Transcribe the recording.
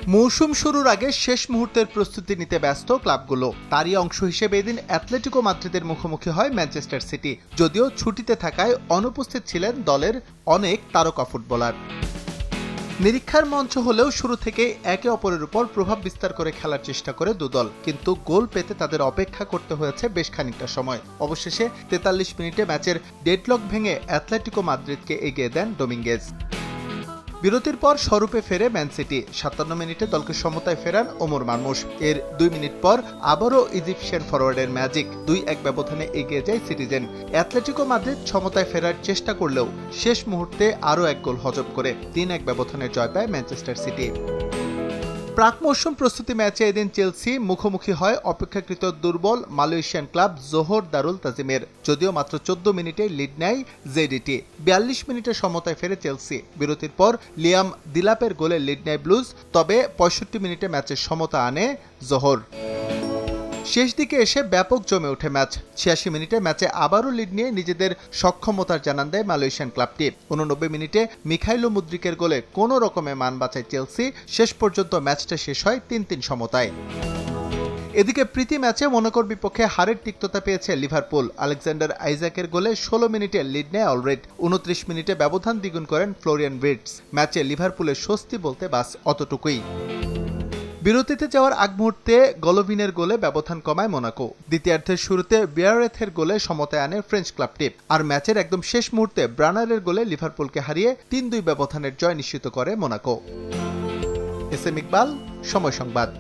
মৌসুম শুরুর আগে শেষ মুহূর্তের প্রস্তুতি নিতে ব্যস্ত ক্লাবগুলো। তারই অংশ হিসেবে এদিন অ্যাটলেটিকো মাদ্রিদের মুখোমুখি হয় ম্যানচেস্টার সিটি। যদিও ছুটিতে থাকায় অনুপস্থিত ছিলেন দলের অনেক তারকা ফুটবলার। নিরীক্ষার মঞ্চ হলেও শুরু থেকে একে অপরের উপর প্রভাব বিস্তার করে খেলার চেষ্টা করে দুদল, কিন্তু গোল পেতে তাদের অপেক্ষা করতে হয়েছে বেশ খানিকটা সময়। অবশেষে ৪৩ মিনিটে ম্যাচের ডেডলক ভেঙে অ্যাটলেটিকো মাদ্রিদকে এগিয়ে দেন ডোমিঙ্গেজ। বিরতির পর স্বরূপে ফেরে ম্যান সিটি। ৫৭ মিনিটে দলকে সমতায় ফেরান ওমর মারমুশ। এর ২ মিনিট পর আবারও ইজিপশিয়ান ফরওয়ার্ডের ম্যাজিক। ২-১ ব্যবধানে এগিয়ে যায় সিটিজেন। অ্যাটলেটিকো মাদ্রিদ সমতায় ফেরার চেষ্টা করলেও শেষ মুহূর্তে আরও এক গোল হজম করে ৩-১ ব্যবধানে জয় পায় ম্যানচেস্টার সিটি। প্রাক মৌসুম প্রস্তুতি ম্যাচে এদিন চেলসি মুখোমুখি হয় অপেক্ষাকৃত দুর্বল মালয়েশিয়ান ক্লাব জোহর দারুল তাজিমের। যদিও মাত্র ১৪ মিনিটে লিড নেয় জেডিটি। ৪২ মিনিটে সমতায় ফেরে চেলসি। বিরতির পর লিয়াম দিলাপের গোলে লিড নেয় ব্লুজ। তবে ৬৫ মিনিটে ম্যাচের সমতা আনে জোহর। শেষ দিকে এসে ব্যাপক জমে ওঠে ম্যাচ। ৮৬ মিনিটে ম্যাচে আবারও লিড নিয়ে নিজেদের সক্ষমতার জানান দেয় মালয়েশিয়ান ক্লাবটি। ৮৯ মিনিটে মিখাইলো মুদ্রিকের গোলে কোনো রকমে মান বাঁচায় চেলসি। শেষ পর্যন্ত ম্যাচটা শেষ হয় ৩-৩ সমতায়। এদিকে প্রীতি ম্যাচে মোনাকোর বিপক্ষে হারের তিক্ততা পেয়েছে লিভারপুল। আলেকজান্ডার আইজাকের গোলে ১৬ মিনিটে লিড নেয় অলরেড। ২৯ মিনিটে ব্যবধান দ্বিগুণ করেন ফ্লোরিয়ান ভির্টস। ম্যাচে লিভারপুলের স্বস্তি বলতে বাস অতটুকুই। বিরতিতে যাওয়ার আগ মুহূর্তে গলোভিনের গোলে ব্যবধান কমায় মোনাকো। দ্বিতীয়ার্ধের শুরুতে বিয়ারেথের গোলে সমতায় আনে ফ্রেঞ্চ ক্লাবটি। আর ম্যাচের একদম শেষ মুহূর্তে ব্রানারের গোলে লিভারপুলকে হারিয়ে ৩-২ ব্যবধানের জয় নিশ্চিত করে মোনাকো। এস এম ইকবাল, সময় সংবাদ।